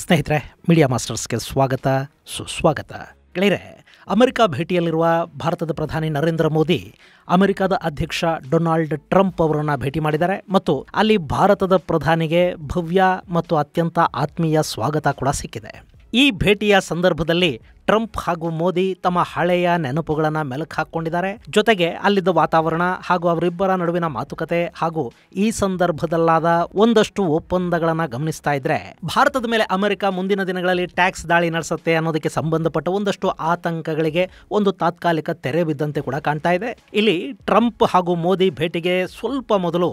ಸ್ನೇಹಿತರೆ, ಮೀಡಿಯಾ ಮಾಸ್ಟರ್ಸ್ಗೆ ಸ್ವಾಗತ ಸುಸ್ವಾಗತ. ಗೆಳೆಯರೆ, ಅಮೆರಿಕ ಭೇಟಿಯಲ್ಲಿರುವ ಭಾರತದ ಪ್ರಧಾನಿ ನರೇಂದ್ರ ಮೋದಿ ಅಮೆರಿಕದ ಅಧ್ಯಕ್ಷ ಡೊನಾಲ್ಡ್ ಟ್ರಂಪ್ ಅವರನ್ನು ಭೇಟಿ ಮಾಡಿದ್ದಾರೆ ಮತ್ತು ಅಲ್ಲಿ ಭಾರತದ ಪ್ರಧಾನಿಗೆ ಭವ್ಯ ಮತ್ತು ಅತ್ಯಂತ ಆತ್ಮೀಯ ಸ್ವಾಗತ ಕೂಡ ಸಿಕ್ಕಿದೆ. ಈ ಭೇಟಿಯ ಸಂದರ್ಭದಲ್ಲಿ ಟ್ರಂಪ್ ಹಾಗೂ ಮೋದಿ ತಮ್ಮ ಹಳೆಯ ನೆನಪುಗಳನ್ನು ಮೆಲುಕು ಹಾಕ್ಕೊಂಡಿದ್ದಾರೆ. ಜೊತೆಗೆ ಅಲ್ಲಿದ್ದ ವಾತಾವರಣ ಹಾಗೂ ಅವರಿಬ್ಬರ ನಡುವಿನ ಮಾತುಕತೆ ಹಾಗೂ ಈ ಸಂದರ್ಭದಲ್ಲಾದ ಒಂದಷ್ಟು ಒಪ್ಪಂದಗಳನ್ನು ಗಮನಿಸ್ತಾ ಇದ್ರೆ ಭಾರತದ ಮೇಲೆ ಅಮೆರಿಕ ಮುಂದಿನ ದಿನಗಳಲ್ಲಿ ಟ್ಯಾಕ್ಸ್ ದಾಳಿ ನಡೆಸುತ್ತೆ ಅನ್ನೋದಕ್ಕೆ ಸಂಬಂಧಪಟ್ಟ ಒಂದಷ್ಟು ಆತಂಕಗಳಿಗೆ ಒಂದು ತಾತ್ಕಾಲಿಕ ತೆರೆ ಬಿದ್ದಂತೆ ಕೂಡ ಕಾಣ್ತಾ ಇದೆ. ಇಲ್ಲಿ ಟ್ರಂಪ್ ಹಾಗೂ ಮೋದಿ ಭೇಟಿಗೆ ಸ್ವಲ್ಪ ಮೊದಲು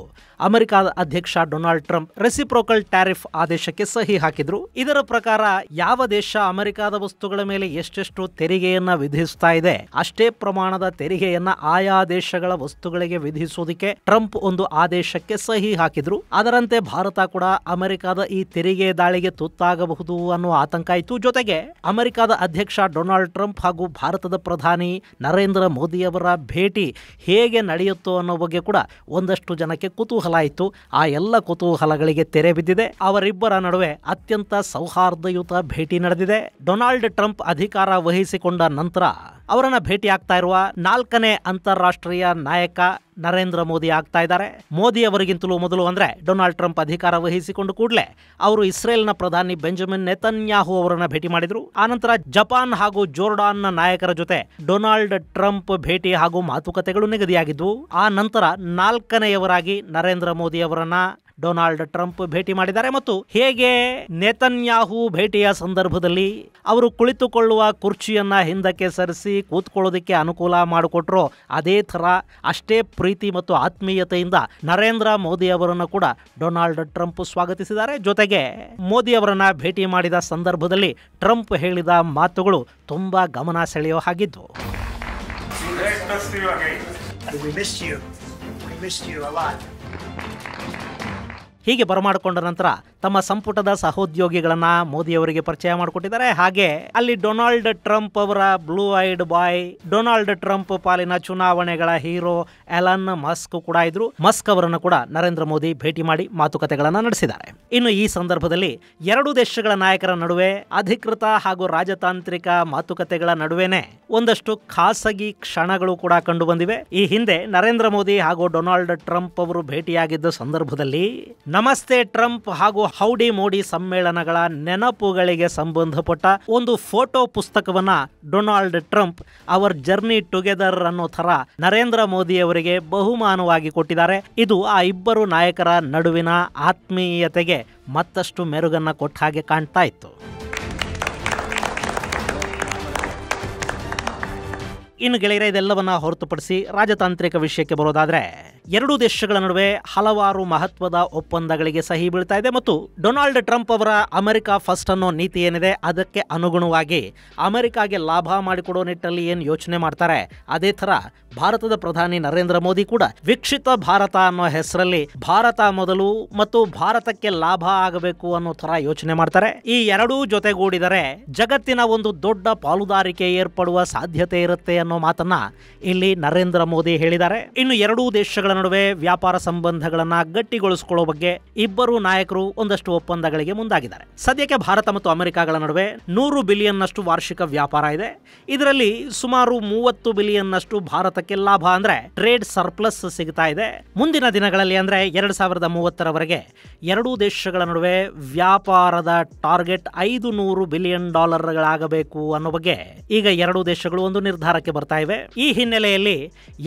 ಅಮೆರಿಕದ ಅಧ್ಯಕ್ಷ ಡೊನಾಲ್ಡ್ ಟ್ರಂಪ್ ರೆಸಿಪ್ರೋಕಲ್ ಟ್ಯಾರಿಫ್ ಆದೇಶಕ್ಕೆ ಸಹಿ ಹಾಕಿದ್ರು. ಇದರ ಪ್ರಕಾರ ಯಾವ ದೇಶ ಅಮೆರಿಕದ ವಸ್ತುಗಳ ಮೇಲೆ ಎಷ್ಟೆಷ್ಟು ತೆರಿಗೆಯನ್ನ ವಿಧಿಸ್ತಾ ಇದೆ ಅಷ್ಟೇ ಪ್ರಮಾಣದ ತೆರಿಗೆಯನ್ನ ಆಯಾ ದೇಶಗಳ ವಸ್ತುಗಳಿಗೆ ವಿಧಿಸುವುದಕ್ಕೆ ಟ್ರಂಪ್ ಒಂದು ಆದೇಶಕ್ಕೆ ಸಹಿ ಹಾಕಿದ್ರು. ಅದರಂತೆ ಭಾರತ ಕೂಡ ಅಮೆರಿಕದ ಈ ತೆರಿಗೆ ದಾಳಿಗೆ ತುತ್ತಾಗಬಹುದು ಅನ್ನೋ ಆತಂಕ ಇತ್ತು. ಜೊತೆಗೆ ಅಮೆರಿಕದ ಅಧ್ಯಕ್ಷ ಡೊನಾಲ್ಡ್ ಟ್ರಂಪ್ ಹಾಗೂ ಭಾರತದ ಪ್ರಧಾನಿ ನರೇಂದ್ರ ಮೋದಿ ಅವರ ಭೇಟಿ ಹೇಗೆ ನಡೆಯುತ್ತೋ ಅನ್ನೋ ಬಗ್ಗೆ ಕೂಡ ಒಂದಷ್ಟು ಜನಕ್ಕೆ ಕುತೂಹಲ ಇತ್ತು. ಆ ಎಲ್ಲ ಕುತೂಹಲಗಳಿಗೆ ತೆರೆ ಬಿದ್ದಿದೆ. ಅವರಿಬ್ಬರ ನಡುವೆ ಅತ್ಯಂತ ಸೌಹಾರ್ದಯುತ ಭೇಟಿ ನಡೆದಿದೆ. ಡೊನಾಲ್ಡ್ ಟ್ರಂಪ್ ಅಧಿಕಾರ ವಹಿಸಿಕೊಂಡ ನಂತರ ಅವರನ್ನ ಭೇಟಿ ಆಗ್ತಾ ಇರುವ 4ನೇ ಅಂತಾರಾಷ್ಟ್ರೀಯ ನಾಯಕ ನರೇಂದ್ರ ಮೋದಿ ಆಗ್ತಾ ಇದ್ದಾರೆ. ಮೋದಿ ಅವರಿಗಿಂತಲೂ ಮೊದಲು ಅಂದ್ರೆ ಡೊನಾಲ್ಡ್ ಟ್ರಂಪ್ ಅಧಿಕಾರ ವಹಿಸಿಕೊಂಡು ಕೂಡಲೇ ಅವರು ಇಸ್ರೇಲ್ನ ಪ್ರಧಾನಿ ಬೆಂಜಮಿನ್ ನೆತನ್ಯಾಹು ಅವರನ್ನ ಭೇಟಿ ಮಾಡಿದ್ರು. ಆನಂತರ ಜಪಾನ್ ಹಾಗೂ ಜೋರ್ಡಾನ್ನ ನಾಯಕರ ಜೊತೆ ಡೊನಾಲ್ಡ್ ಟ್ರಂಪ್ ಭೇಟಿ ಹಾಗೂ ಮಾತುಕತೆಗಳು ನಿಗದಿಯಾಗಿದ್ವು. ಆ ನಂತರ 4ನೇಯವರಾಗಿ ನರೇಂದ್ರ ಮೋದಿ ಅವರನ್ನ ಡೊನಾಲ್ಡ್ ಟ್ರಂಪ್ ಭೇಟಿ ಮಾಡಿದ್ದಾರೆ ಮತ್ತು ಹೇಗೆ ನೆತನ್ಯಾಹು ಭೇಟಿಯ ಸಂದರ್ಭದಲ್ಲಿ ಅವರು ಕುಳಿತುಕೊಳ್ಳುವ ಕುರ್ಚಿಯನ್ನ ಹಿಂದಕ್ಕೆ ಸರಿಸಿ ಕೂತ್ಕೊಳ್ಳೋದಕ್ಕೆ ಅನುಕೂಲ ಮಾಡಿಕೊಟ್ರೋ ಅದೇ ಥರ ಅಷ್ಟೇ ಪ್ರೀತಿ ಮತ್ತು ಆತ್ಮೀಯತೆಯಿಂದ ನರೇಂದ್ರ ಮೋದಿ ಅವರನ್ನು ಕೂಡ ಡೊನಾಲ್ಡ್ ಟ್ರಂಪ್ ಸ್ವಾಗತಿಸಿದ್ದಾರೆ. ಜೊತೆಗೆ ಮೋದಿ ಅವರನ್ನ ಭೇಟಿ ಮಾಡಿದ ಸಂದರ್ಭದಲ್ಲಿ ಟ್ರಂಪ್ ಹೇಳಿದ ಮಾತುಗಳು ತುಂಬಾ ಗಮನ ಸೆಳೆಯೋ ಹಾಗಿದ್ವು. ಹೀಗೆ ಬರಮಾಡಿಕೊಂಡ ನಂತರ ತಮ್ಮ ಸಂಪುಟದ ಸಹೋದ್ಯೋಗಿಗಳನ್ನ ಮೋದಿಯವರಿಗೆ ಪರಿಚಯ ಮಾಡಿಕೊಟ್ಟಿದ್ದಾರೆ. ಹಾಗೆ ಅಲ್ಲಿ ಡೊನಾಲ್ಡ್ ಟ್ರಂಪ್ ಅವರ ಬ್ಲೂ ಐಡ್ ಬಾಯ್, ಡೊನಾಲ್ಡ್ ಟ್ರಂಪ್ ಪಾಲಿನ ಚುನಾವಣೆಗಳ ಹೀರೋ ಎಲನ್ ಮಸ್ಕ್ ಕೂಡ ಇದ್ರು. ಮಸ್ಕ್ ಅವರನ್ನು ಕೂಡ ನರೇಂದ್ರ ಮೋದಿ ಭೇಟಿ ಮಾಡಿ ಮಾತುಕತೆಗಳನ್ನ ನಡೆಸಿದ್ದಾರೆ. ಇನ್ನು ಈ ಸಂದರ್ಭದಲ್ಲಿ ಎರಡು ದೇಶಗಳ ನಾಯಕರ ನಡುವೆ ಅಧಿಕೃತ ಹಾಗೂ ರಾಜತಾಂತ್ರಿಕ ಮಾತುಕತೆಗಳ ನಡುವೆನೆ ಒಂದಷ್ಟು ಖಾಸಗಿ ಕ್ಷಣಗಳು ಕೂಡ ಕಂಡು ಬಂದಿವೆ. ಈ ಹಿಂದೆ ನರೇಂದ್ರ ಮೋದಿ ಹಾಗೂ ಡೊನಾಲ್ಡ್ ಟ್ರಂಪ್ ಅವರು ಭೇಟಿಯಾಗಿದ್ದ ಸಂದರ್ಭದಲ್ಲಿ ನಮಸ್ತೆ ಟ್ರಂಪ್ ಹಾಗೂ ಹೌಡಿ ಮೋಡಿ ಸಮ್ಮೇಳನಗಳ ನೆನಪುಗಳಿಗೆ ಸಂಬಂಧಪಟ್ಟ ಒಂದು ಫೋಟೋ ಪುಸ್ತಕವನ್ನ Donald Trump our journey together ಅನ್ನೋ ತರ ನರೇಂದ್ರ ಮೋದಿ ಅವರಿಗೆ ಬಹುಮಾನವಾಗಿ ಕೊಟ್ಟಿದ್ದಾರೆ. ಇದು ಆ ಇಬ್ಬರು ನಾಯಕರ ನಡುವಿನ ಆತ್ಮೀಯತೆಗೆ ಮತ್ತಷ್ಟು ಮೆರುಗನ್ನ ಕೊಟ್ಟ ಹಾಗೆ ಕಾಣ್ತಾ ಇತ್ತು. ಇನ್ನು ಗೆಳೆಯರೆ, ಇದೆಲ್ಲವನ್ನ ಹೊರತುಪಡಿಸಿ ರಾಜತಾಂತ್ರಿಕ ವಿಷಯಕ್ಕೆ ಬರೋದಾದ್ರೆ ಎರಡೂ ದೇಶಗಳ ನಡುವೆ ಹಲವಾರು ಮಹತ್ವದ ಒಪ್ಪಂದಗಳಿಗೆ ಸಹಿ ಬೀಳ್ತಾ ಇದೆ ಮತ್ತು ಡೊನಾಲ್ಡ್ ಟ್ರಂಪ್ ಅವರ ಅಮೆರಿಕ ಫಸ್ಟ್ ಅನ್ನೋ ನೀತಿ ಏನಿದೆ ಅದಕ್ಕೆ ಅನುಗುಣವಾಗಿ ಅಮೆರಿಕಾಗೆ ಲಾಭ ಮಾಡಿಕೊಡೋ ನಿಟ್ಟಲ್ಲಿ ಏನು ಯೋಚನೆ ಮಾಡ್ತಾರೆ ಅದೇ ತರ ಭಾರತದ ಪ್ರಧಾನಿ ನರೇಂದ್ರ ಮೋದಿ ಕೂಡ ವಿಕಸಿತ ಭಾರತ ಅನ್ನೋ ಹೆಸರಲ್ಲಿ ಭಾರತ ಮೊದಲು ಮತ್ತು ಭಾರತಕ್ಕೆ ಲಾಭ ಆಗಬೇಕು ಅನ್ನೋ ತರ ಯೋಚನೆ ಮಾಡ್ತಾರೆ. ಈ ಎರಡೂ ಜೊತೆಗೂಡಿದರೆ ಜಗತ್ತಿನ ಒಂದು ದೊಡ್ಡ ಪಾಲುದಾರಿಕೆ ಏರ್ಪಡುವ ಸಾಧ್ಯತೆ ಇರುತ್ತೆ ಅನ್ನೋ ಮಾತನ್ನ ಇಲ್ಲಿ ನರೇಂದ್ರ ಮೋದಿ ಹೇಳಿದ್ದಾರೆ. ಇನ್ನು ಎರಡೂ ದೇಶಗಳ ನಡುವೆ ವ್ಯಾಪಾರ ಸಂಬಂಧಗಳನ್ನ ಗಟ್ಟಿಗೊಳಿಸಿಕೊಳ್ಳೋ ಬಗ್ಗೆ ಇಬ್ಬರು ನಾಯಕರು ಒಂದಷ್ಟು ಒಪ್ಪಂದಗಳಿಗೆ ಮುಂದಾಗಿದ್ದಾರೆ. ಸದ್ಯಕ್ಕೆ ಭಾರತ ಮತ್ತು ಅಮೆರಿಕಗಳ ನಡುವೆ 100 ಬಿಲಿಯನ್ ನಷ್ಟು ವಾರ್ಷಿಕ ವ್ಯಾಪಾರ ಇದೆ. ಇದರಲ್ಲಿ ಸುಮಾರು 30 ಬಿಲಿಯನ್ ನಷ್ಟು ಭಾರತಕ್ಕೆ ಲಾಭ ಅಂದ್ರೆ ಟ್ರೇಡ್ ಸರ್ಪ್ಲಸ್ ಸಿಗ್ತಾ ಇದೆ. ಮುಂದಿನ ದಿನಗಳಲ್ಲಿ ಅಂದ್ರೆ 2030ರವರೆಗೆ ಎರಡೂ ದೇಶಗಳ ನಡುವೆ ವ್ಯಾಪಾರದ ಟಾರ್ಗೆಟ್ $500 ಬಿಲಿಯನ್ ಗಳಾಗಬೇಕು ಅನ್ನೋ ಬಗ್ಗೆ ಈಗ ಎರಡೂ ದೇಶಗಳು ಒಂದು ನಿರ್ಧಾರಕ್ಕೆ ಬರ್ತಾ ಇವೆ. ಈ ಹಿನ್ನೆಲೆಯಲ್ಲಿ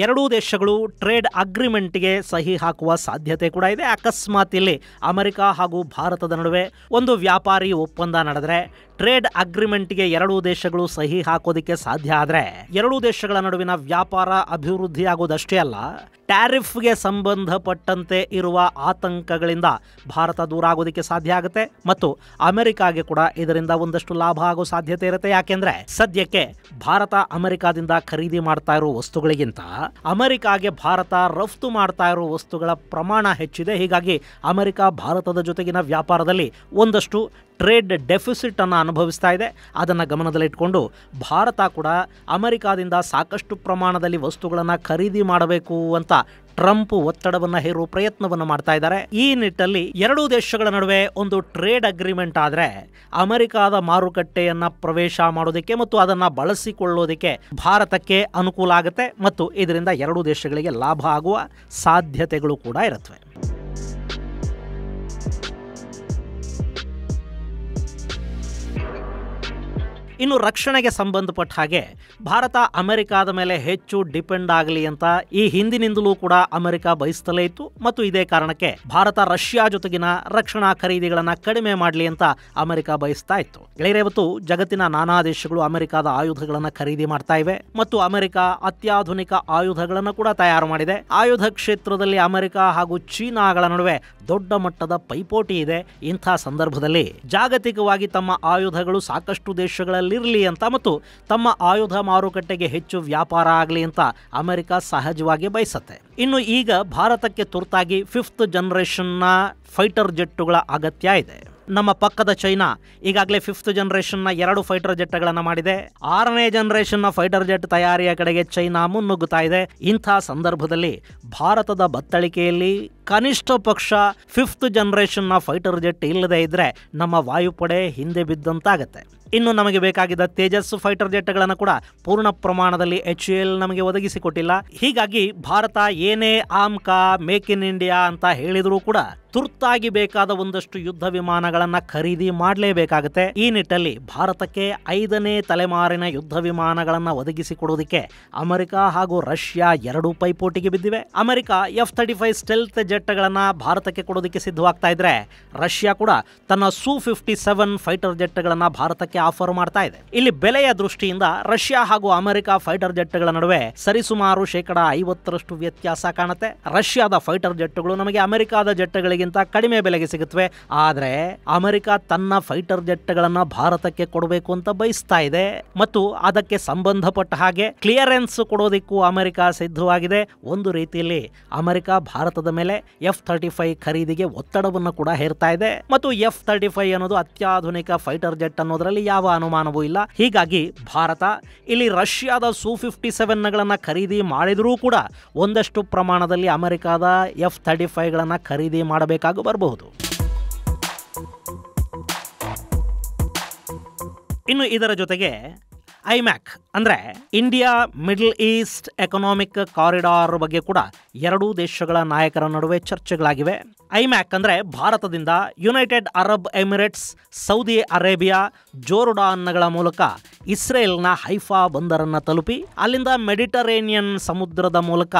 ಎರಡೂ ದೇಶಗಳು ಟ್ರೇಡ್ ಅಗ್ರಿಮೆಂಟ್ಗೆ ಸಹಿ ಹಾಕುವ ಸಾಧ್ಯತೆ ಕೂಡ ಇದೆ. ಅಕಸ್ಮಾತ್ ಇಲ್ಲಿ ಅಮೆರಿಕ ಹಾಗೂ ಭಾರತದ ನಡುವೆ ಒಂದು ವ್ಯಾಪಾರಿ ಒಪ್ಪಂದ ನಡೆದರೆ ಟ್ರೇಡ್ ಅಗ್ರಿಮೆಂಟ್ಗೆ ಎರಡೂ ದೇಶಗಳು ಸಹಿ ಹಾಕೋದಕ್ಕೆ ಸಾಧ್ಯ ಆದರೆ ಎರಡೂ ದೇಶಗಳ ನಡುವಿನ ವ್ಯಾಪಾರ ಅಭಿವೃದ್ಧಿ ಆಗೋದಷ್ಟೇ ಅಲ್ಲ, ಟ್ಯಾರಿಫ್ಗೆ ಸಂಬಂಧಪಟ್ಟಂತೆ ಇರುವ ಆತಂಕಗಳಿಂದ ಭಾರತ ದೂರ ಆಗೋದಕ್ಕೆ ಸಾಧ್ಯ ಆಗುತ್ತೆ ಮತ್ತು ಅಮೆರಿಕಾಗೆ ಕೂಡ ಇದರಿಂದ ಒಂದಷ್ಟು ಲಾಭ ಆಗೋ ಸಾಧ್ಯತೆ ಇರುತ್ತೆ. ಯಾಕೆಂದ್ರೆ ಸದ್ಯಕ್ಕೆ ಭಾರತ ಅಮೆರಿಕಾದಿಂದ ಖರೀದಿ ಮಾಡ್ತಾ ಇರೋ ವಸ್ತುಗಳಿಗಿಂತ ಅಮೆರಿಕಾಗೆ ಭಾರತ ರಫ್ತು ಮಾಡ್ತಾ ಇರೋ ವಸ್ತುಗಳ ಪ್ರಮಾಣ ಹೆಚ್ಚಿದೆ. ಹೀಗಾಗಿ ಅಮೆರಿಕ ಭಾರತದ ಜೊತೆಗಿನ ವ್ಯಾಪಾರದಲ್ಲಿ ಒಂದಷ್ಟು ಟ್ರೇಡ್ ಡೆಫಿಸಿಟ್ ಅನ್ನು ಅನುಭವಿಸ್ತಾ ಇದೆ. ಅದನ್ನು ಗಮನದಲ್ಲಿಟ್ಟುಕೊಂಡು ಭಾರತ ಕೂಡ ಅಮೆರಿಕಾದಿಂದ ಸಾಕಷ್ಟು ಪ್ರಮಾಣದಲ್ಲಿ ವಸ್ತುಗಳನ್ನು ಖರೀದಿ ಮಾಡಬೇಕು ಅಂತ ಅಂತ ಟ್ರಂಪ್ ಒತ್ತಡವನ್ನು ಹೇರುವ ಪ್ರಯತ್ನವನ್ನು ಮಾಡ್ತಾ ಇದ್ದಾರೆ. ಈ ನಿಟ್ಟಲ್ಲಿ ಎರಡೂ ದೇಶಗಳ ನಡುವೆ ಒಂದು ಟ್ರೇಡ್ ಅಗ್ರಿಮೆಂಟ್ ಆದರೆ ಅಮೆರಿಕಾದ ಮಾರುಕಟ್ಟೆಯನ್ನ ಪ್ರವೇಶ ಮಾಡೋದಕ್ಕೆ ಮತ್ತು ಅದನ್ನು ಬಳಸಿಕೊಳ್ಳೋದಕ್ಕೆ ಭಾರತಕ್ಕೆ ಅನುಕೂಲ ಆಗುತ್ತೆ ಮತ್ತು ಇದರಿಂದ ಎರಡೂ ದೇಶಗಳಿಗೆ ಲಾಭ ಆಗುವ ಸಾಧ್ಯತೆಗಳು ಕೂಡ ಇರುತ್ತವೆ. ಇನ್ನು ರಕ್ಷಣೆಗೆ ಸಂಬಂಧಪಟ್ಟ ಹಾಗೆ ಭಾರತ ಅಮೆರಿಕಾದ ಮೇಲೆ ಹೆಚ್ಚು ಡಿಪೆಂಡ್ ಆಗಲಿ ಅಂತ ಈ ಹಿಂದಿನಿಂದಲೂ ಕೂಡ ಅಮೆರಿಕ ಬಯಸ್ತಲೇ ಇತ್ತು ಮತ್ತು ಇದೇ ಕಾರಣಕ್ಕೆ ಭಾರತ ರಷ್ಯಾ ಜೊತೆಗಿನ ರಕ್ಷಣಾ ಖರೀದಿಗಳನ್ನು ಕಡಿಮೆ ಮಾಡಲಿ ಅಂತ ಅಮೆರಿಕ ಬಯಸ್ತಾ ಇತ್ತು. ಇವತ್ತು ಜಗತ್ತಿನ ನಾನಾ ದೇಶಗಳು ಅಮೆರಿಕದ ಆಯುಧಗಳನ್ನು ಖರೀದಿ ಮಾಡ್ತಾ ಇವೆ ಮತ್ತು ಅಮೆರಿಕ ಅತ್ಯಾಧುನಿಕ ಆಯುಧಗಳನ್ನು ಕೂಡ ತಯಾರು ಮಾಡಿದೆ. ಆಯುಧ ಕ್ಷೇತ್ರದಲ್ಲಿ ಅಮೆರಿಕ ಹಾಗೂ ಚೀನಾಗಳ ನಡುವೆ ದೊಡ್ಡ ಮಟ್ಟದ ಪೈಪೋಟಿ ಇದೆ. ಇಂಥ ಸಂದರ್ಭದಲ್ಲಿ ಜಾಗತಿಕವಾಗಿ ತಮ್ಮ ಆಯುಧಗಳು ಸಾಕಷ್ಟು ದೇಶಗಳಲ್ಲಿರಲಿ ಅಂತ ಮತ್ತು ತಮ್ಮ ಆಯುಧ ಮಾರುಕಟ್ಟೆಗೆ ಹೆಚ್ಚು ವ್ಯಾಪಾರ ಆಗಲಿ ಅಂತ ಅಮೆರಿಕ ಸಹಜವಾಗಿ ಬಯಸುತ್ತೆ. ಇನ್ನು ಈಗ ಭಾರತಕ್ಕೆ ತುರ್ತಾಗಿ 5th ಜನರೇಷನ್ನ ಫೈಟರ್ ಜೆಟ್ಟುಗಳ ಅಗತ್ಯ ಇದೆ. ನಮ್ಮ ಪಕ್ಕದ ಚೈನಾ ಈಗಾಗಲೇ 5th ಜನರೇಷನ್ನ 2 ಫೈಟರ್ ಜೆಟ್ಗಳನ್ನು ಮಾಡಿದೆ. 6ನೇ ಜನರೇಷನ್ನ ಫೈಟರ್ ಜೆಟ್ ತಯಾರಿಯ ಕಡೆಗೆ ಚೈನಾ ಮುನ್ನುಗ್ಗುತ್ತಾ ಇದೆ. ಇಂಥ ಸಂದರ್ಭದಲ್ಲಿ ಭಾರತದ ಬತ್ತಳಿಕೆಯಲ್ಲಿ ಕನಿಷ್ಠ ಪಕ್ಷ 5th ಜನರೇಷನ್ನ ಫೈಟರ್ ಜೆಟ್ ಇಲ್ಲದೆ ಇದ್ರೆ ನಮ್ಮ ವಾಯುಪಡೆ ಹಿಂದೆ ಬಿದ್ದಂತಾಗತ್ತೆ. ಇನ್ನು ನಮಗೆ ಬೇಕಾಗಿದ್ದ ತೇಜಸ್ ಫೈಟರ್ ಜೆಟ್ಗಳನ್ನು ಕೂಡ ಪೂರ್ಣ ಪ್ರಮಾಣದಲ್ಲಿ HAL ನಮಗೆ ಒದಗಿಸಿಕೊಟ್ಟಿಲ್ಲ. ಹೀಗಾಗಿ ಭಾರತ ಏನೇ ಆಮ್ಕಾ ಮೇಕ್ ಇನ್ ಇಂಡಿಯಾ ಅಂತ ಹೇಳಿದರೂ ಕೂಡ ತುರ್ತಾಗಿ ಬೇಕಾದ ಒಂದಷ್ಟು ಯುದ್ಧ ವಿಮಾನಗಳನ್ನು ಖರೀದಿ ಮಾಡಲೇಬೇಕಾಗುತ್ತೆ. ಈ ನಿಟ್ಟಲ್ಲಿ ಭಾರತಕ್ಕೆ 5ನೇ ತಲೆಮಾರಿನ ಯುದ್ಧ ವಿಮಾನಗಳನ್ನು ಒದಗಿಸಿಕೊಡೋದಕ್ಕೆ ಅಮೆರಿಕ ಹಾಗೂ ರಷ್ಯಾ ಎರಡೂ ಪೈಪೋಟಿಗೆ ಬಿದ್ದಿವೆ. ಅಮೆರಿಕ F-35 ಸ್ಟೆಲ್ತ್ ಜೆಟ್ಗಳನ್ನು ಭಾರತಕ್ಕೆ ಕೊಡೋದಕ್ಕೆ ಸಿದ್ಧವಾಗ್ತಾ ಇದ್ರೆ ರಷ್ಯಾ ಕೂಡ ತನ್ನ Su-57 ಫೈಟರ್ ಜೆಟ್ಗಳನ್ನು ಭಾರತಕ್ಕೆ ಆಫರ್ ಮಾಡ್ತಾ ಇದೆ. ಇಲ್ಲಿ ಬೆಲೆಯ ದೃಷ್ಟಿಯಿಂದ ರಷ್ಯಾ ಹಾಗೂ ಅಮೆರಿಕ ಫೈಟರ್ ಜೆಟ್ಗಳ ನಡುವೆ ಸರಿಸುಮಾರು 50% ವ್ಯತ್ಯಾಸ ಕಾಣುತ್ತೆ. ರಷ್ಯಾದ ಫೈಟರ್ ಜೆಟ್ಗಳು ನಮಗೆ ಅಮೆರಿಕಾದ ಜೆಟ್ಗಳಿಗೆ ಕಡಿಮೆ ಬೆಲೆಗೆ ಸಿಗುತ್ತವೆ. ಆದರೆ ಅಮೆರಿಕ ತನ್ನ ಫೈಟರ್ ಜೆಟ್ಗಳನ್ನು ಭಾರತಕ್ಕೆ ಕೊಡಬೇಕು ಅಂತ ಬಯಸ್ತಾ ಇದೆ ಮತ್ತು ಅದಕ್ಕೆ ಸಂಬಂಧಪಟ್ಟ ಹಾಗೆ ಕ್ಲಿಯರೆನ್ಸ್ ಕೊಡೋದಕ್ಕೂ ಅಮೆರಿಕ ಸಿದ್ಧವಾಗಿದೆ. ಒಂದು ರೀತಿಯಲ್ಲಿ ಅಮೆರಿಕ ಭಾರತದ ಮೇಲೆ F-35 ಖರೀದಿಗೆ ಒತ್ತಡವನ್ನು ಕೂಡ ಹೇರ್ತಾ ಇದೆ ಮತ್ತು F-35 ಅನ್ನೋದು ಅತ್ಯಾಧುನಿಕ ಫೈಟರ್ ಜೆಟ್ ಅನ್ನೋದರಲ್ಲಿ ಯಾವ ಅನುಮಾನವೂ ಇಲ್ಲ. ಹೀಗಾಗಿ ಭಾರತ ಇಲ್ಲಿ ರಷ್ಯಾದ Su-57ಗಳನ್ನು ಖರೀದಿ ಮಾಡಿದರೂ ಕೂಡ ಒಂದಷ್ಟು ಪ್ರಮಾಣದಲ್ಲಿ ಅಮೆರಿಕದ F-35ಗಳನ್ನು ಖರೀದಿ ಮಾಡಬೇಕು ಬರಬಹುದು. ಇನ್ನು ಇದರ ಜೊತೆಗೆ ಐಮ್ಯಾಕ್ ಅಂದ್ರೆ India middle East economic corridor ಬಗ್ಗೆ ಕೂಡ ಎರಡೂ ದೇಶಗಳ ನಾಯಕರ ನಡುವೆ ಚರ್ಚೆಗಳಾಗಿವೆ. ಐಮ್ಯಾಕ್ ಅಂದ್ರೆ ಭಾರತದಿಂದ United Arab Emirates, Saudi Arabia, ಜೋರ್ಡಾನ್ಗಳ ಮೂಲಕ ಇಸ್ರೇಲ್ನ ಹೈಫಾ ಬಂದರನ್ನು ತಲುಪಿ ಅಲ್ಲಿಂದ ಮೆಡಿಟರೇನಿಯನ್ ಸಮುದ್ರದ ಮೂಲಕ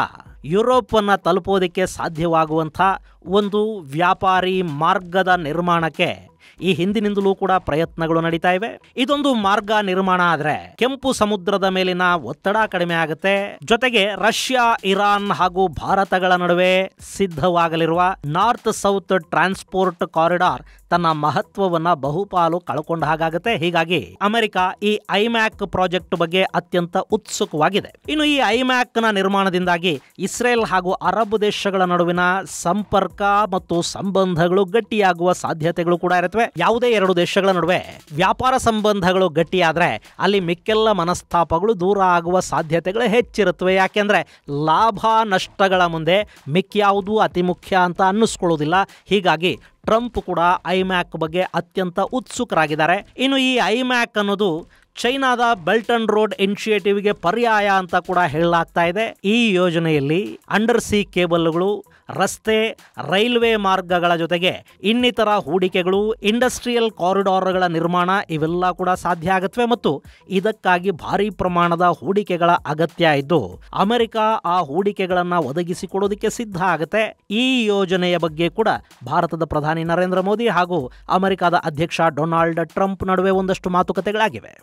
ಯುರೋಪ್ ಅನ್ನು ತಲುಪೋದಕ್ಕೆ ಸಾಧ್ಯವಾಗುವಂಥ ಒಂದು ವ್ಯಾಪಾರಿ ಮಾರ್ಗದ ನಿರ್ಮಾಣಕ್ಕೆ ಈ ಹಿಂದಿನಿಂದಲೂ ಕೂಡ ಪ್ರಯತ್ನಗಳು ನಡೀತಾ ಇವೆ. ಇದೊಂದು ಮಾರ್ಗ ನಿರ್ಮಾಣ ಆದ್ರೆ ಕೆಂಪು ಸಮುದ್ರದ ಮೇಲಿನ ಒತ್ತಡ ಕಡಿಮೆ ಆಗುತ್ತೆ. ಜೊತೆಗೆ ರಷ್ಯಾ, ಇರಾನ್ ಹಾಗೂ ಭಾರತಗಳ ನಡುವೆ ಸಿದ್ಧವಾಗಲಿರುವ ನಾರ್ತ್ ಸೌತ್ ಟ್ರಾನ್ಸ್ಪೋರ್ಟ್ ಕಾರಿಡಾರ್ ತನ್ನ ಮಹತ್ವವನ್ನ ಬಹುಪಾಲು ಕಳ್ಕೊಂಡ ಹಾಗಾಗುತ್ತೆ. ಹೀಗಾಗಿ ಅಮೆರಿಕ ಈ ಐಮ್ಯಾಕ್ ಪ್ರಾಜೆಕ್ಟ್ ಬಗ್ಗೆ ಅತ್ಯಂತ ಉತ್ಸುಕವಾಗಿದೆ. ಇನ್ನು ಈ ಐಮ್ಯಾಕ್ ನ ನಿರ್ಮಾಣದಿಂದಾಗಿ ಇಸ್ರೇಲ್ ಹಾಗೂ ಅರಬ್ ದೇಶಗಳ ನಡುವಿನ ಸಂಪರ್ಕ ಮತ್ತು ಸಂಬಂಧಗಳು ಗಟ್ಟಿಯಾಗುವ ಸಾಧ್ಯತೆಗಳು ಕೂಡ ಇರುತ್ತವೆ. ಯಾವುದೇ ಎರಡು ದೇಶಗಳ ನಡುವೆ ವ್ಯಾಪಾರ ಸಂಬಂಧಗಳು ಗಟ್ಟಿಯಾದ್ರೆ ಅಲ್ಲಿ ಮಿಕ್ಕೆಲ್ಲ ಮನಸ್ತಾಪಗಳು ದೂರ ಆಗುವ ಸಾಧ್ಯತೆಗಳು ಹೆಚ್ಚಿರುತ್ತವೆ. ಯಾಕೆಂದ್ರೆ ಲಾಭ ನಷ್ಟಗಳ ಮುಂದೆ ಮಿಕ್ಯಾವುದು ಅತಿ ಮುಖ್ಯ ಅಂತ ಅನ್ನಿಸ್ಕೊಳ್ಳೋದಿಲ್ಲ. ಹೀಗಾಗಿ ಟ್ರಂಪ್ ಕೂಡ ಐಮ್ಯಾಕ್ ಬಗ್ಗೆ ಅತ್ಯಂತ ಉತ್ಸುಕರಾಗಿದ್ದಾರೆ. ಇನ್ನು ಈ ಐಮ್ಯಾಕ್ ಅನ್ನೋದು ಚೈನಾದ ಬೆಲ್ಟ್ ಅಂಡ್ ರೋಡ್ ಇನಿಷಿಯೇಟಿವ್ಗೆ ಪರ್ಯಾಯ ಅಂತ ಕೂಡ ಹೇಳಲಾಗ್ತಾ ಇದೆ. ಈ ಯೋಜನೆಯಲ್ಲಿ ಅಂಡರ್ ಸಿ ಕೇಬಲ್ಗಳು, ರಸ್ತೆ, ರೈಲ್ವೆ ಮಾರ್ಗಗಳ ಜೊತೆಗೆ ಇನ್ನಿತರ ಹೂಡಿಕೆಗಳು, ಇಂಡಸ್ಟ್ರಿಯಲ್ ಕಾರಿಡಾರ್ಗಳ ನಿರ್ಮಾಣ ಇವೆಲ್ಲ ಕೂಡ ಸಾಧ್ಯ ಆಗುತ್ತವೆ ಮತ್ತು ಇದಕ್ಕಾಗಿ ಭಾರಿ ಪ್ರಮಾಣದ ಹೂಡಿಕೆಗಳ ಅಗತ್ಯ ಇದ್ದು ಅಮೆರಿಕ ಆ ಹೂಡಿಕೆಗಳನ್ನು ಒದಗಿಸಿಕೊಡೋದಕ್ಕೆ ಸಿದ್ಧ ಆಗುತ್ತೆ. ಈ ಯೋಜನೆಯ ಬಗ್ಗೆ ಕೂಡ ಭಾರತದ ಪ್ರಧಾನಿ ನರೇಂದ್ರ ಮೋದಿ ಹಾಗೂ ಅಮೆರಿಕದ ಅಧ್ಯಕ್ಷ ಡೊನಾಲ್ಡ್ ಟ್ರಂಪ್ ನಡುವೆ ಒಂದಷ್ಟು ಮಾತುಕತೆಗಳಾಗಿವೆ.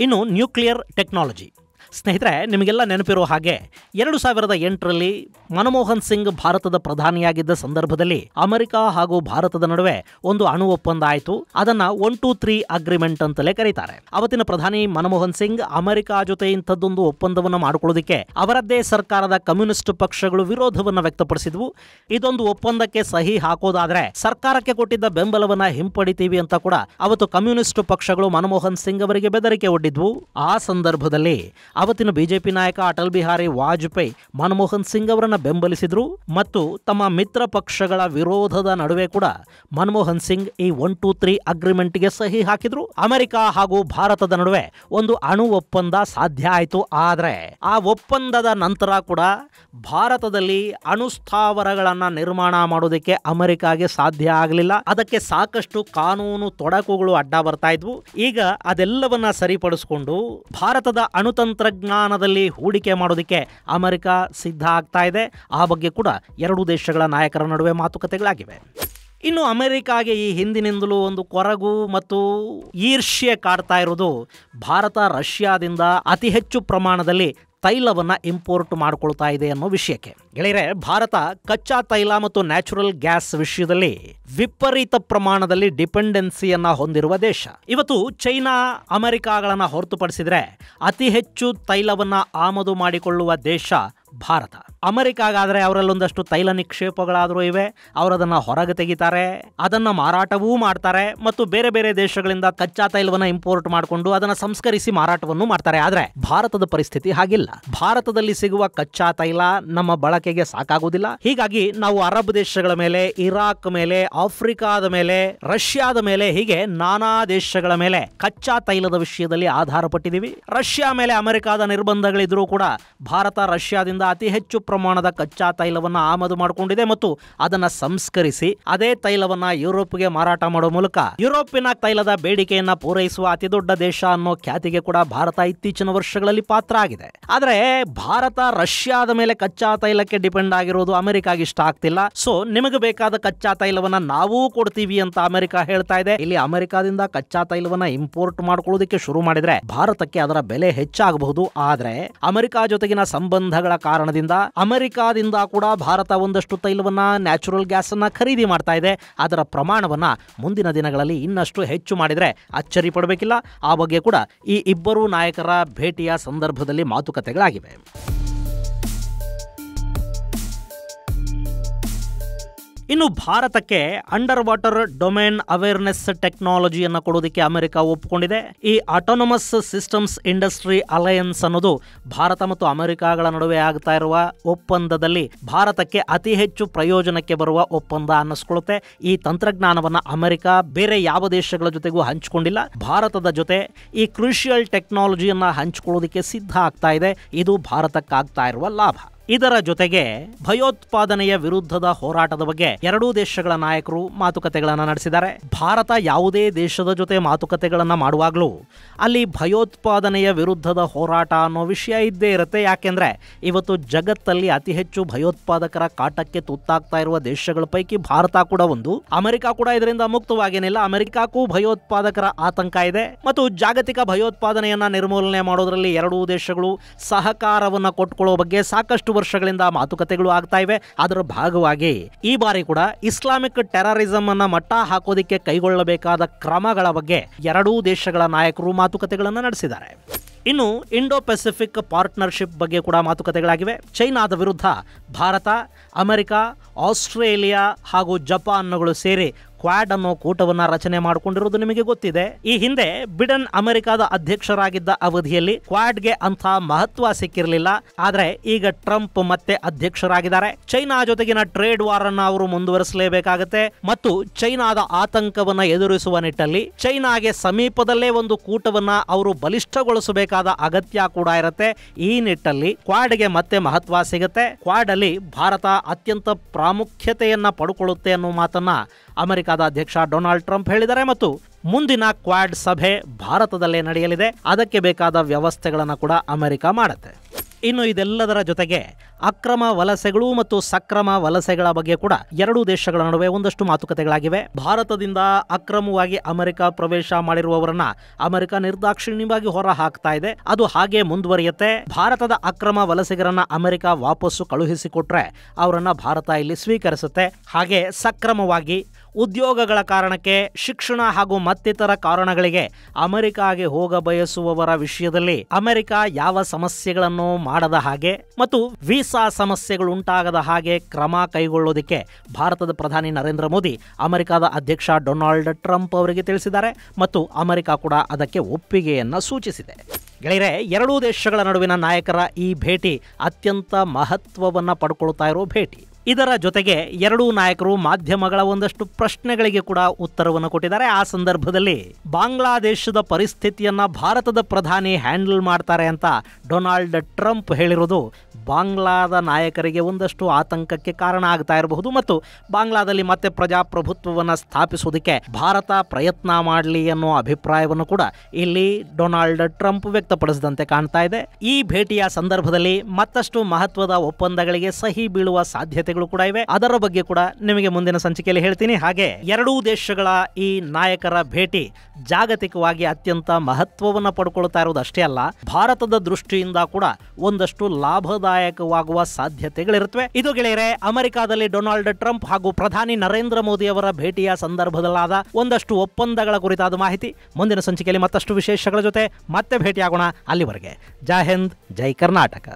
ಇನ್ನು ನ್ಯೂಕ್ಲಿಯರ್ ಟೆಕ್ನಾಲಜಿ ಸ್ನೇಹಿತರೆ, ನಿಮಗೆಲ್ಲ ನೆನಪಿರೋ ಹಾಗೆ 2008ರಲ್ಲಿ ಮನಮೋಹನ್ ಸಿಂಗ್ ಭಾರತದ ಪ್ರಧಾನಿಯಾಗಿದ್ದ ಸಂದರ್ಭದಲ್ಲಿ ಅಮೆರಿಕ ಹಾಗೂ ಭಾರತದ ನಡುವೆ ಒಂದು ಅಣು ಒಪ್ಪಂದ ಆಯಿತು. ಅದನ್ನ 123 ಅಗ್ರಿಮೆಂಟ್ ಅಂತಲೇ ಕರೀತಾರೆ. ಅವತ್ತಿನ ಪ್ರಧಾನಿ ಮನಮೋಹನ್ ಸಿಂಗ್ ಅಮೆರಿಕ ಜೊತೆ ಇಂಥದ್ದೊಂದು ಒಪ್ಪಂದವನ್ನು ಮಾಡಿಕೊಳ್ಳೋದಕ್ಕೆ ಅವರದ್ದೇ ಸರ್ಕಾರದ ಕಮ್ಯುನಿಸ್ಟ್ ಪಕ್ಷಗಳು ವಿರೋಧವನ್ನು ವ್ಯಕ್ತಪಡಿಸಿದ್ವು. ಇದೊಂದು ಒಪ್ಪಂದಕ್ಕೆ ಸಹಿ ಹಾಕೋದಾದ್ರೆ ಸರ್ಕಾರಕ್ಕೆ ಕೊಟ್ಟಿದ್ದ ಬೆಂಬಲವನ್ನ ಹಿಂಪಡಿತೀವಿ ಅಂತ ಕೂಡ ಅವತ್ತು ಕಮ್ಯುನಿಸ್ಟ್ ಪಕ್ಷಗಳು ಮನಮೋಹನ್ ಸಿಂಗ್ ಅವರಿಗೆ ಬೆದರಿಕೆ ಒಡ್ಡಿದ್ವು. ಆ ಸಂದರ್ಭದಲ್ಲಿ ಅವತ್ತಿನ ಬಿಜೆಪಿ ನಾಯಕ ಅಟಲ್ ಬಿಹಾರಿ ವಾಜಪೇಯಿ ಮನಮೋಹನ್ ಸಿಂಗ್ ಅವರನ್ನ ಬೆಂಬಲಿಸಿದ್ರು ಮತ್ತು ತಮ್ಮ ಮಿತ್ರ ಪಕ್ಷಗಳ ವಿರೋಧದ ನಡುವೆ ಕೂಡ ಮನಮೋಹನ್ ಸಿಂಗ್ ಈ 1-2-3 ಅಗ್ರಿಮೆಂಟ್ಗೆ ಸಹಿ ಹಾಕಿದ್ರು. ಅಮೆರಿಕ ಹಾಗೂ ಭಾರತದ ನಡುವೆ ಒಂದು ಅಣು ಒಪ್ಪಂದ ಸಾಧ್ಯ ಆಯಿತು. ಆದರೆ ಆ ಒಪ್ಪಂದದ ನಂತರ ಕೂಡ ಭಾರತದಲ್ಲಿ ಅಣುಸ್ಥಾವರಗಳನ್ನ ನಿರ್ಮಾಣ ಮಾಡೋದಕ್ಕೆ ಅಮೆರಿಕಾಗೆ ಸಾಧ್ಯ ಆಗಲಿಲ್ಲ. ಅದಕ್ಕೆ ಸಾಕಷ್ಟು ಕಾನೂನು ತೊಡಕುಗಳು ಅಡ್ಡ ಬರ್ತಾ ಇದ್ವು. ಈಗ ಅದೆಲ್ಲವನ್ನ ಸರಿಪಡಿಸಿಕೊಂಡು ಭಾರತದ ಅಣುತಂತ್ರಜ್ಞಾನದಲ್ಲಿ ಹೂಡಿಕೆ ಮಾಡೋದಕ್ಕೆ ಅಮೆರಿಕ ಸಿದ್ಧ ಆಗ್ತಾ ಇದೆ. ಆ ಬಗ್ಗೆ ಕೂಡ ಎರಡೂ ದೇಶಗಳ ನಾಯಕರ ನಡುವೆ ಮಾತುಕತೆಗಳಾಗಿವೆ. ಇನ್ನು ಅಮೆರಿಕಾಗೆ ಈ ಹಿಂದಿನಿಂದಲೂ ಒಂದು ಕೊರಗು ಮತ್ತು ಈರ್ಷ್ಯೆ ಕಾಡ್ತಾ ಇರೋದು ಭಾರತ ರಷ್ಯಾದಿಂದ ಅತಿ ಹೆಚ್ಚು ಪ್ರಮಾಣದಲ್ಲಿ ತೈಲವನ್ನು ಇಂಪೋರ್ಟ್ ಮಾಡ್ಕೊಳ್ತಾ ಇದೆ ಅನ್ನೋ ವಿಷಯಕ್ಕೆ. ಗೆಳೆಯರೆ, ಭಾರತ ಕಚ್ಚಾ ತೈಲ ಮತ್ತು ನ್ಯಾಚುರಲ್ ಗ್ಯಾಸ್ ವಿಷಯದಲ್ಲಿ ವಿಪರೀತ ಪ್ರಮಾಣದಲ್ಲಿ ಡಿಪೆಂಡೆನ್ಸಿಯನ್ನ ಹೊಂದಿರುವ ದೇಶ. ಇವತ್ತು ಚೈನಾ ಅಮೆರಿಕಾಗಳನ್ನ ಹೊರತುಪಡಿಸಿದ್ರೆ ಅತಿ ಹೆಚ್ಚು ತೈಲವನ್ನ ಆಮದು ಮಾಡಿಕೊಳ್ಳುವ ದೇಶ ಭಾರತ. ಅಮೆರಿಕಾಗಾದ್ರೆ ಅವರಲ್ಲೊಂದಷ್ಟು ತೈಲ ನಿಕ್ಷೇಪಗಳಾದರೂ ಇವೆ, ಅವರದನ್ನ ಹೊರಗೆ ತೆಗಿತಾರೆ, ಅದನ್ನ ಮಾರಾಟವೂ ಮಾಡ್ತಾರೆ ಮತ್ತು ಬೇರೆ ಬೇರೆ ದೇಶಗಳಿಂದ ಕಚ್ಚಾ ತೈಲವನ್ನ ಇಂಪೋರ್ಟ್ ಮಾಡಿಕೊಂಡು ಅದನ್ನ ಸಂಸ್ಕರಿಸಿ ಮಾರಾಟವನ್ನು ಮಾಡ್ತಾರೆ. ಆದ್ರೆ ಭಾರತದ ಪರಿಸ್ಥಿತಿ ಹಾಗಿಲ್ಲ. ಭಾರತದಲ್ಲಿ ಸಿಗುವ ಕಚ್ಚಾ ತೈಲ ನಮ್ಮ ಬಳಕೆಗೆ ಸಾಕಾಗುವುದಿಲ್ಲ. ಹೀಗಾಗಿ ನಾವು ಅರಬ್ ದೇಶಗಳ ಮೇಲೆ, ಇರಾಕ್ ಮೇಲೆ, ಆಫ್ರಿಕಾದ ಮೇಲೆ, ರಷ್ಯಾದ ಮೇಲೆ, ಹೀಗೆ ನಾನಾ ದೇಶಗಳ ಮೇಲೆ ಕಚ್ಚಾ ತೈಲದ ವಿಷಯದಲ್ಲಿ ಆಧಾರ ಪಟ್ಟಿದ್ದೀವಿ. ರಷ್ಯಾ ಮೇಲೆ ಅಮೆರಿಕಾದ ನಿರ್ಬಂಧಗಳಿದ್ರೂ ಕೂಡ ಭಾರತ ರಷ್ಯಾದಿಂದ ಅತಿ ಹೆಚ್ಚು ಪ್ರಮಾಣದ ಕಚ್ಚಾ ತೈಲವನ್ನು ಆಮದು ಮಾಡಿಕೊಂಡಿದೆ ಮತ್ತು ಅದನ್ನು ಸಂಸ್ಕರಿಸಿ ಅದೇ ತೈಲವನ್ನ ಯುರೋಪ್ಗೆ ಮಾರಾಟ ಮಾಡುವ ಮೂಲಕ ಯುರೋಪಿನ ತೈಲದ ಬೇಡಿಕೆಯನ್ನ ಪೂರೈಸುವ ಅತಿ ದೊಡ್ಡ ದೇಶ ಅನ್ನೋ ಖ್ಯಾತಿಗೆ ಕೂಡ ಭಾರತ ಇತ್ತೀಚಿನ ವರ್ಷಗಳಲ್ಲಿ ಪಾತ್ರ ಆಗಿದೆ. ಆದರೆ ಭಾರತ ರಷ್ಯಾದ ಮೇಲೆ ಕಚ್ಚಾ ತೈಲಕ್ಕೆ ಡಿಪೆಂಡ್ ಆಗಿರೋದು ಅಮೆರಿಕಾಗೆ ಇಷ್ಟ ಆಗ್ತಿಲ್ಲ. ಸೊ ನಿಮಗೆ ಬೇಕಾದ ಕಚ್ಚಾ ತೈಲವನ್ನ ನಾವೂ ಕೊಡ್ತೀವಿ ಅಂತ ಅಮೆರಿಕ ಹೇಳ್ತಾ ಇದೆ. ಇಲ್ಲಿ ಅಮೆರಿಕಾದಿಂದ ಕಚ್ಚಾ ತೈಲವನ್ನ ಇಂಪೋರ್ಟ್ ಮಾಡ್ಕೊಳ್ಳೋದಕ್ಕೆ ಶುರು ಮಾಡಿದ್ರೆ ಭಾರತಕ್ಕೆ ಅದರ ಬೆಲೆ ಹೆಚ್ಚಾಗಬಹುದು. ಆದ್ರೆ ಅಮೆರಿಕ ಜೊತೆಗಿನ ಸಂಬಂಧಗಳ ಕಾರಣದಿಂದ ಅಮೆರಿಕಾದಿಂದ ಕೂಡ ಭಾರತ ಒಂದಷ್ಟು ತೈಲವನ್ನ, ನ್ಯಾಚುರಲ್ ಗ್ಯಾಸ್ ಅನ್ನ ಖರೀದಿ ಮಾಡ್ತಾ ಇದೆ. ಅದರ ಪ್ರಮಾಣವನ್ನ ಮುಂದಿನ ದಿನಗಳಲ್ಲಿ ಇನ್ನಷ್ಟು ಹೆಚ್ಚು ಮಾಡಿದ್ರೆ ಅಚ್ಚರಿ ಪಡಬೇಕಿಲ್ಲ. ಆ ಬಗ್ಗೆ ಕೂಡ ಈ ಇಬ್ಬರು ನಾಯಕರ ಭೇಟಿಯ ಸಂದರ್ಭದಲ್ಲಿ ಮಾತುಕತೆಗಳಾಗಿವೆ. ಇನ್ನು ಭಾರತಕ್ಕೆ ಅಂಡರ್ ವಾಟರ್ ಡೊಮೇನ್ ಅವೇರ್ನೆಸ್ ಟೆಕ್ನಾಲಜಿಯನ್ನು ಕೊಡೋದಕ್ಕೆ ಅಮೆರಿಕ ಒಪ್ಪಿಕೊಂಡಿದೆ. ಈ ಆಟೋನಮಸ್ ಸಿಸ್ಟಮ್ಸ್ ಇಂಡಸ್ಟ್ರಿ ಅಲಯನ್ಸ್ ಅನ್ನೋದು ಭಾರತ ಮತ್ತು ಅಮೆರಿಕಾಗಳ ನಡುವೆ ಆಗ್ತಾ ಇರುವ ಒಪ್ಪಂದದಲ್ಲಿ ಭಾರತಕ್ಕೆ ಅತಿ ಹೆಚ್ಚು ಪ್ರಯೋಜನಕ್ಕೆ ಬರುವ ಒಪ್ಪಂದ ಅನ್ನಿಸ್ಕೊಳ್ಳುತ್ತೆ. ಈ ತಂತ್ರಜ್ಞಾನವನ್ನು ಅಮೆರಿಕ ಬೇರೆ ಯಾವ ದೇಶಗಳ ಜೊತೆಗೂ ಹಂಚಿಕೊಂಡಿಲ್ಲ. ಭಾರತದ ಜೊತೆ ಈ ಕ್ರೂಷಿಯಲ್ ಟೆಕ್ನಾಲಜಿಯನ್ನು ಹಂಚಿಕೊಳ್ಳೋದಕ್ಕೆ ಸಿದ್ಧ ಆಗ್ತಾ ಇದೆ. ಇದು ಭಾರತಕ್ಕಾಗ್ತಾ ಇರುವ ಲಾಭ. ಇದರ ಜೊತೆಗೆ ಭಯೋತ್ಪಾದನೆಯ ವಿರುದ್ಧದ ಹೋರಾಟದ ಬಗ್ಗೆ ಎರಡೂ ದೇಶಗಳ ನಾಯಕರು ಮಾತುಕತೆಗಳನ್ನು ನಡೆಸಿದ್ದಾರೆ. ಭಾರತ ಯಾವುದೇ ದೇಶದ ಜೊತೆ ಮಾತುಕತೆಗಳನ್ನು ಮಾಡುವಾಗಲೂ ಅಲ್ಲಿ ಭಯೋತ್ಪಾದನೆಯ ವಿರುದ್ಧದ ಹೋರಾಟ ಅನ್ನೋ ವಿಷಯ ಇದ್ದೇ ಇರುತ್ತೆ. ಯಾಕೆಂದ್ರೆ ಇವತ್ತು ಜಗತ್ತಲ್ಲಿ ಅತಿ ಹೆಚ್ಚು ಭಯೋತ್ಪಾದಕರ ಕಾಟಕ್ಕೆ ತುತ್ತಾಗ್ತಾ ಇರುವ ದೇಶಗಳ ಪೈಕಿ ಭಾರತ ಕೂಡ ಒಂದು. ಅಮೆರಿಕ ಕೂಡ ಇದರಿಂದ ಮುಕ್ತವಾಗೇನಿಲ್ಲ. ಅಮೆರಿಕಕ್ಕೂ ಭಯೋತ್ಪಾದಕರ ಆತಂಕ ಇದೆ ಮತ್ತು ಜಾಗತಿಕ ಭಯೋತ್ಪಾದನೆಯನ್ನ ನಿರ್ಮೂಲನೆ ಮಾಡೋದ್ರಲ್ಲಿ ಎರಡೂ ದೇಶಗಳು ಸಹಕಾರವನ್ನ ಕೊಟ್ಟುಕೊಳ್ಳೋ ಬಗ್ಗೆ ಸಾಕಷ್ಟು ವರ್ಷಗಳಿಂದ ಮಾತುಕತೆಗಳು ಆಗ್ತಾ ಇವೆ. ಅದರ ಭಾಗವಾಗಿ ಈ ಬಾರಿ ಕೂಡ ಇಸ್ಲಾಮಿಕ್ ಟೆರರಿಸಂ ಅನ್ನ ಮಟ್ಟ ಹಾಕೋದಿಕ್ಕೆ ಕೈಗೊಳ್ಳಬೇಕಾದ ಕ್ರಮಗಳ ಬಗ್ಗೆ ಎರಡೂ ದೇಶಗಳ ನಾಯಕರು ಮಾತುಕತೆಗಳನ್ನು ನಡೆಸಿದ್ದಾರೆ. ಇನ್ನು ಇಂಡೋ ಪೆಸಿಫಿಕ್ ಪಾರ್ಟ್ನರ್ಶಿಪ್ ಬಗ್ಗೆ ಕೂಡ ಮಾತುಕತೆಗಳಾಗಿವೆ. ಚೈನಾದ ವಿರುದ್ಧ ಭಾರತ, ಅಮೆರಿಕ, ಆಸ್ಟ್ರೇಲಿಯಾ ಹಾಗೂ ಜಪಾನ್ಗಳು ಸೇರಿ ಕ್ವಾಡ್ ಅನ್ನೋ ಕೂಟವನ್ನು ರಚನೆ ಮಾಡಿಕೊಂಡಿರುವುದು ನಿಮಗೆ ಗೊತ್ತಿದೆ. ಈ ಹಿಂದೆ ಬಿಡನ್ ಅಮೆರಿಕದ ಅಧ್ಯಕ್ಷರಾಗಿದ್ದ ಅವಧಿಯಲ್ಲಿ ಕ್ವಾಡ್ಗೆ ಅಂಥ ಮಹತ್ವ ಸಿಕ್ಕಿರಲಿಲ್ಲ. ಆದ್ರೆ ಈಗ ಟ್ರಂಪ್ ಮತ್ತೆ ಅಧ್ಯಕ್ಷರಾಗಿದ್ದಾರೆ. ಚೈನಾ ಜೊತೆಗಿನ ಟ್ರೇಡ್ ವಾರ್ ಅನ್ನ ಅವರು ಮುಂದುವರಿಸಲೇಬೇಕಾಗುತ್ತೆ ಮತ್ತು ಚೈನಾದ ಆತಂಕವನ್ನ ಎದುರಿಸುವ ನಿಟ್ಟಲ್ಲಿ ಚೈನಾಗೆ ಸಮೀಪದಲ್ಲೇ ಒಂದು ಕೂಟವನ್ನ ಅವರು ಬಲಿಷ್ಠಗೊಳಿಸಬೇಕಾದ ಅಗತ್ಯ ಕೂಡ ಇರುತ್ತೆ. ಈ ನಿಟ್ಟಲ್ಲಿ ಕ್ವಾಡ್ಗೆ ಮತ್ತೆ ಮಹತ್ವ ಸಿಗುತ್ತೆ. ಕ್ವಾಡ್ ಅಲ್ಲಿ ಭಾರತ ಅತ್ಯಂತ ಪ್ರಾಮುಖ್ಯತೆಯನ್ನ ಪಡ್ಕೊಳ್ಳುತ್ತೆ ಅನ್ನೋ ಮಾತನ್ನ ಅಮೆರಿಕದ ಅಧ್ಯಕ್ಷ ಡೊನಾಲ್ಡ್ ಟ್ರಂಪ್ ಹೇಳಿದ್ದಾರೆ ಮತ್ತು ಮುಂದಿನ ಕ್ವಾಡ್ ಸಭೆ ಭಾರತದಲ್ಲೇ ನಡೆಯಲಿದೆ. ಅದಕ್ಕೆ ಬೇಕಾದ ವ್ಯವಸ್ಥೆಗಳನ್ನು ಕೂಡ ಅಮೆರಿಕ ಮಾಡುತ್ತೆ. ಇನ್ನು ಇದೆಲ್ಲದರ ಜೊತೆಗೆ ಅಕ್ರಮ ವಲಸೆಗಳು ಮತ್ತು ಸಕ್ರಮ ವಲಸೆಗಳ ಬಗ್ಗೆ ಕೂಡ ಎರಡೂ ದೇಶಗಳ ನಡುವೆ ಒಂದಷ್ಟು ಮಾತುಕತೆಗಳಾಗಿವೆ. ಭಾರತದಿಂದ ಅಕ್ರಮವಾಗಿ ಅಮೆರಿಕ ಪ್ರವೇಶ ಮಾಡಿರುವವರನ್ನ ಅಮೆರಿಕ ನಿರ್ದಾಕ್ಷಿಣ್ಯವಾಗಿ ಹೊರ ಹಾಕ್ತಾ ಇದೆ. ಅದು ಹಾಗೆ ಮುಂದುವರಿಯುತ್ತೆ. ಭಾರತದ ಅಕ್ರಮ ವಲಸಿಗರನ್ನ ಅಮೆರಿಕ ವಾಪಸ್ಸು ಕಳುಹಿಸಿಕೊಟ್ರೆ ಅವರನ್ನ ಭಾರತ ಇಲ್ಲಿ ಸ್ವೀಕರಿಸುತ್ತೆ. ಹಾಗೆ ಸಕ್ರಮವಾಗಿ ಉದ್ಯೋಗಗಳ ಕಾರಣಕ್ಕೆ, ಶಿಕ್ಷಣ ಹಾಗೂ ಮತ್ತಿತರ ಕಾರಣಗಳಿಗೆ ಅಮೆರಿಕಾಗೆ ಹೋಗ ಬಯಸುವವರ ವಿಷಯದಲ್ಲಿ ಅಮೆರಿಕ ಯಾವ ಸಮಸ್ಯೆಗಳನ್ನು ಮಾಡದ ಹಾಗೆ ಮತ್ತು ವೀಸಾ ಸಮಸ್ಯೆಗಳು ಉಂಟಾಗದ ಹಾಗೆ ಕ್ರಮ ಕೈಗೊಳ್ಳೋದಕ್ಕೆ ಭಾರತದ ಪ್ರಧಾನಿ ನರೇಂದ್ರ ಮೋದಿ ಅಮೆರಿಕದ ಅಧ್ಯಕ್ಷ ಡೊನಾಲ್ಡ್ ಟ್ರಂಪ್ ಅವರಿಗೆ ತಿಳಿಸಿದ್ದಾರೆ ಮತ್ತು ಅಮೆರಿಕ ಕೂಡ ಅದಕ್ಕೆ ಒಪ್ಪಿಗೆಯನ್ನು ಸೂಚಿಸಿದೆ. ಗೆಳೆಯರೆ, ಎರಡೂ ದೇಶಗಳ ನಡುವಿನ ನಾಯಕರ ಈ ಭೇಟಿ ಅತ್ಯಂತ ಮಹತ್ವವನ್ನು ಪಡ್ಕೊಳ್ತಾ ಇರೋ ಭೇಟಿ. ಇದರ ಜೊತೆಗೆ ಎರಡೂ ನಾಯಕರು ಮಾಧ್ಯಮಗಳ ಒಂದಷ್ಟು ಪ್ರಶ್ನೆಗಳಿಗೆ ಕೂಡ ಉತ್ತರವನ್ನು ಕೊಟ್ಟಿದ್ದಾರೆ. ಆ ಸಂದರ್ಭದಲ್ಲಿ ಬಾಂಗ್ಲಾದೇಶದ ಪರಿಸ್ಥಿತಿಯನ್ನ ಭಾರತದ ಪ್ರಧಾನಿ ಹ್ಯಾಂಡಲ್ ಮಾಡ್ತಾರೆ ಅಂತ ಡೊನಾಲ್ಡ್ ಟ್ರಂಪ್ ಹೇಳಿರೋದು ಬಾಂಗ್ಲಾದ ನಾಯಕರಿಗೆ ಒಂದಷ್ಟು ಆತಂಕಕ್ಕೆ ಕಾರಣ ಆಗ್ತಾ ಇರಬಹುದು ಮತ್ತು ಬಾಂಗ್ಲಾದಲ್ಲಿ ಮತ್ತೆ ಪ್ರಜಾಪ್ರಭುತ್ವವನ್ನು ಸ್ಥಾಪಿಸೋದಕ್ಕೆ ಭಾರತ ಪ್ರಯತ್ನ ಮಾಡಲಿ ಅನ್ನೋ ಅಭಿಪ್ರಾಯವನ್ನು ಕೂಡ ಇಲ್ಲಿ ಡೊನಾಲ್ಡ್ ಟ್ರಂಪ್ ವ್ಯಕ್ತಪಡಿಸಿದಂತೆ ಕಾಣ್ತಾ ಇದೆ. ಈ ಭೇಟಿಯ ಸಂದರ್ಭದಲ್ಲಿ ಮತ್ತಷ್ಟು ಮಹತ್ವದ ಒಪ್ಪಂದಗಳಿಗೆ ಸಹಿ ಬೀಳುವ ಸಾಧ್ಯತೆಗಳು ಕೂಡ ಇವೆ. ಅದರ ಬಗ್ಗೆ ಕೂಡ ನಿಮಗೆ ಮುಂದಿನ ಸಂಚಿಕೆಯಲ್ಲಿ ಹೇಳ್ತೀನಿ. ಹಾಗೆ ಎರಡೂ ದೇಶಗಳ ಈ ನಾಯಕರ ಭೇಟಿ ಜಾಗತಿಕವಾಗಿ ಅತ್ಯಂತ ಮಹತ್ವವನ್ನು ಪಡ್ಕೊಳ್ತಾ ಇರುವುದಷ್ಟೇ ಅಲ್ಲ, ಭಾರತದ ದೃಷ್ಟಿಯಿಂದ ಕೂಡ ಒಂದಷ್ಟು ಲಾಭದಾಯಕವಾಗುವ ಸಾಧ್ಯತೆಗಳಿರುತ್ತವೆ. ಇದು ಗೆಳೆಯರೆ, ಅಮೆರಿಕಾದಲ್ಲಿ ಡೊನಾಲ್ಡ್ ಟ್ರಂಪ್ ಹಾಗೂ ಪ್ರಧಾನಿ ನರೇಂದ್ರ ಮೋದಿ ಅವರ ಭೇಟಿಯ ಸಂದರ್ಭದಲ್ಲಾದ ಒಂದಷ್ಟು ಒಪ್ಪಂದಗಳ ಕುರಿತಾದ ಮಾಹಿತಿ. ಮುಂದಿನ ಸಂಚಿಕೆಯಲ್ಲಿ ಮತ್ತಷ್ಟು ವಿಶೇಷಗಳ ಜೊತೆ ಮತ್ತೆ ಭೇಟಿಯಾಗೋಣ. ಅಲ್ಲಿವರೆಗೆ ಜೈ ಹಿಂದ್, ಜೈ ಕರ್ನಾಟಕ.